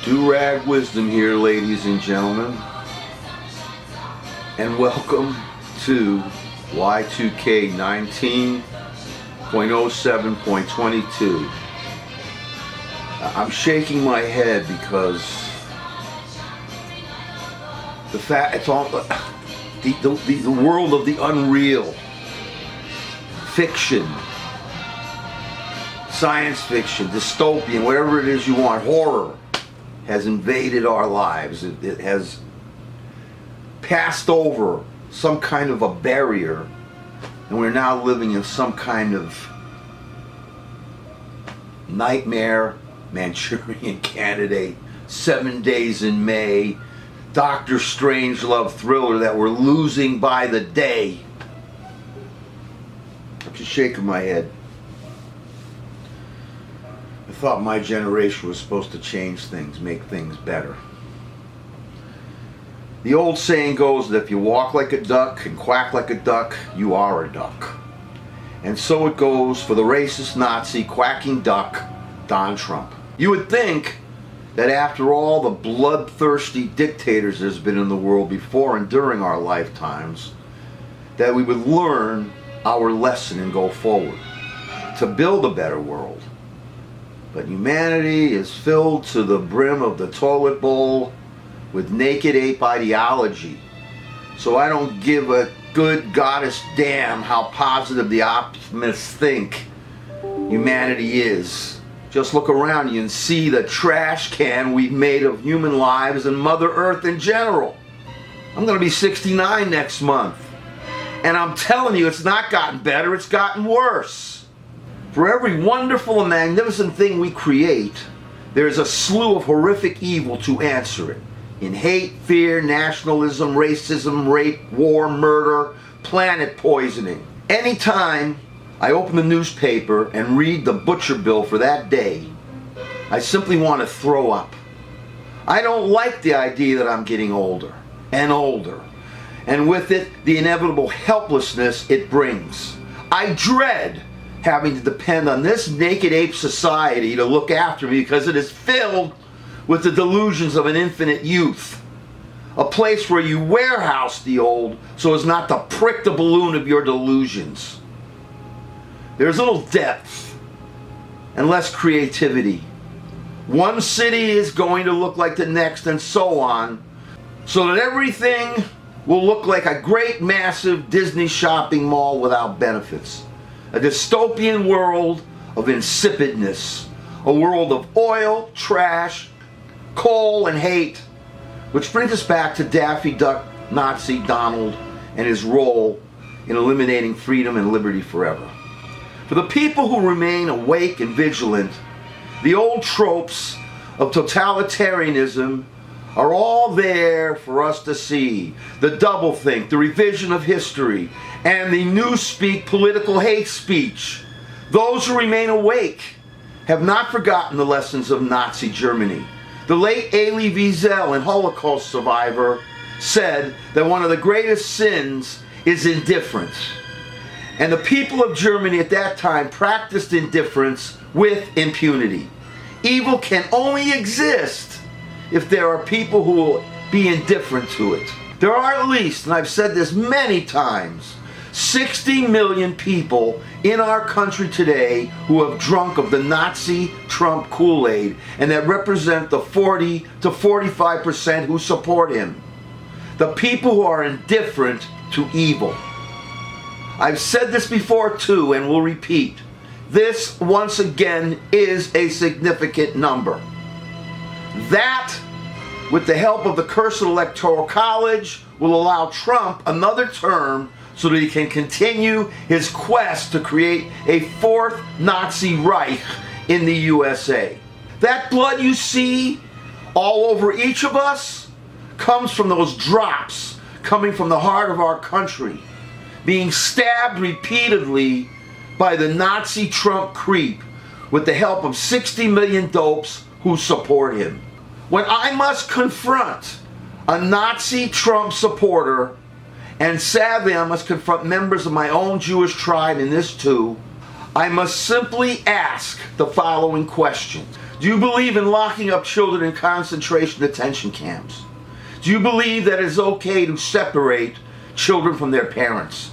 Do-Rag Wisdom here, ladies and gentlemen, and welcome to Y2K 19.07.22. I'm shaking my head because the fact it's all the world of the unreal, fiction, science fiction, dystopian, whatever it is you want, horror, has invaded our lives. It has passed over some kind of a barrier, and we're now living in some kind of nightmare, Manchurian Candidate, 7 Days in May, Doctor Strangelove thriller that we're losing by the day. I'm just shaking my head. I thought my generation was supposed to change things, make things better. The old saying goes that if you walk like a duck and quack like a duck, you are a duck. And so it goes for the racist Nazi quacking duck, Don Trump. You would think that after all the bloodthirsty dictators there's been in the world before and during our lifetimes, that we would learn our lesson and go forward to build a better world. But humanity is filled to the brim of the toilet bowl with naked ape ideology. So I don't give a good goddess damn how positive the optimists think humanity is. Just look around you and see the trash can we've made of human lives and Mother Earth in general. I'm going to be 69 next month. And I'm telling you, it's not gotten better, it's gotten worse. For every wonderful and magnificent thing we create, there's a slew of horrific evil to answer it. In hate, fear, nationalism, racism, rape, war, murder, planet poisoning. Anytime I open the newspaper and read the butcher bill for that day, I simply want to throw up. I don't like the idea that I'm getting older and older, and with it, the inevitable helplessness it brings. I dread having to depend on this naked ape society to look after me because it is filled with the delusions of an infinite youth. A place where you warehouse the old so as not to prick the balloon of your delusions. There's little depth and less creativity. One city is going to look like the next and so on, so that everything will look like a great massive Disney shopping mall without benefits. A dystopian world of insipidness. A world of oil, trash, coal, and hate. Which brings us back to Daffy Duck Nazi Donald and his role in eliminating freedom and liberty forever. For the people who remain awake and vigilant, the old tropes of totalitarianism are all there for us to see. The doublethink, the revision of history, and the newspeak political hate speech. Those who remain awake have not forgotten the lessons of Nazi Germany. The late Elie Wiesel, a Holocaust survivor, said that one of the greatest sins is indifference. And the people of Germany at that time practiced indifference with impunity. Evil can only exist if there are people who will be indifferent to it. There are at least, and I've said this many times, 60 million people in our country today who have drunk of the Nazi Trump Kool-Aid and that represent the 40 to 45% who support him. The people who are indifferent to evil. I've said this before too and will repeat. This, once again, is a significant number. That, with the help of the cursed Electoral College, will allow Trump another term so that he can continue his quest to create a fourth Nazi Reich in the USA. That blood you see all over each of us comes from those drops coming from the heart of our country, being stabbed repeatedly by the Nazi Trump creep with the help of 60 million dopes who support him. When I must confront a Nazi Trump supporter, and sadly I must confront members of my own Jewish tribe in this too, I must simply ask the following question. Do you believe in locking up children in concentration detention camps? Do you believe that it is okay to separate children from their parents?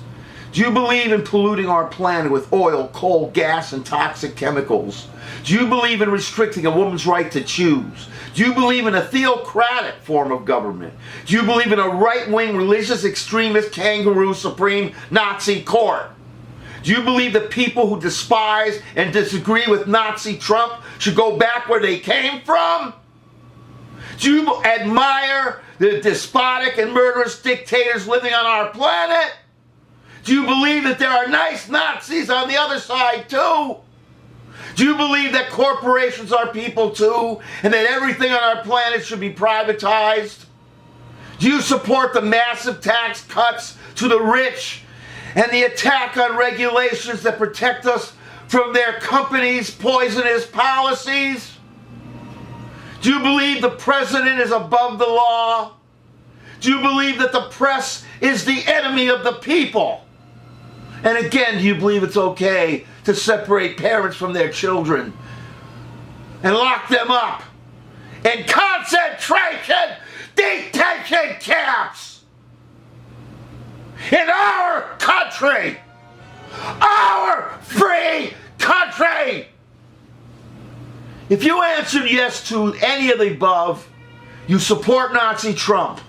Do you believe in polluting our planet with oil, coal, gas, and toxic chemicals? Do you believe in restricting a woman's right to choose? Do you believe in a theocratic form of government? Do you believe in a right-wing, religious, extremist, kangaroo, supreme Nazi court? Do you believe that people who despise and disagree with Nazi Trump should go back where they came from? Do you admire the despotic and murderous dictators living on our planet? Do you believe that there are nice Nazis on the other side too? Do you believe that corporations are people too, and that everything on our planet should be privatized? Do you support the massive tax cuts to the rich and the attack on regulations that protect us from their companies' poisonous policies? Do you believe the president is above the law? Do you believe that the press is the enemy of the people? And again, do you believe it's okay to separate parents from their children and lock them up in concentration detention camps in our country, our free country? If you answered yes to any of the above, you support Nazi Trump,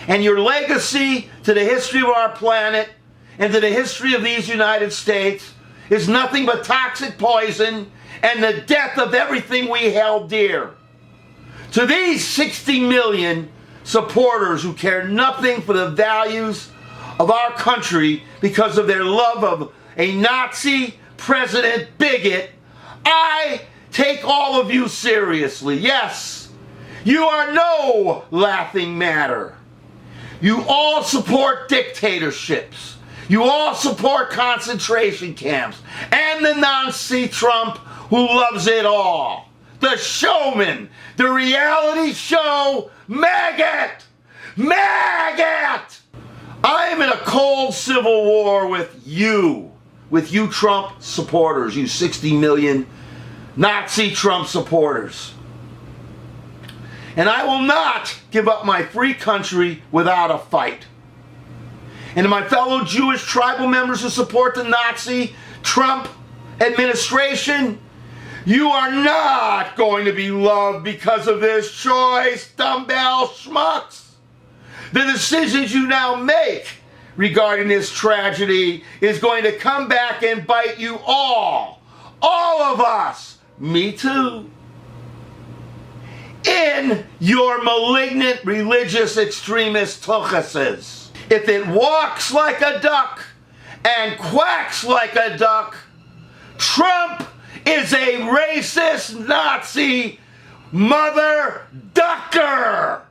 and your legacy to the history of our planet and to the history of these United States is nothing but toxic poison and the death of everything we held dear. To these 60 million supporters who care nothing for the values of our country because of their love of a Nazi president bigot, I take all of you seriously. Yes, you are no laughing matter. You all support dictatorships. You all support concentration camps and the Nazi Trump who loves it all. The showman, the reality show maggot. Maggot! I am in a cold civil war with you Trump supporters, you 60 million Nazi Trump supporters. And I will not give up my free country without a fight. And to my fellow Jewish tribal members who support the Nazi Trump administration, you are not going to be loved because of this choice, dumbbell schmucks. The decisions you now make regarding this tragedy is going to come back and bite you all of us, me too, in your malignant religious extremist tuchuses. If it walks like a duck and quacks like a duck, Trump is a racist Nazi mother ducker.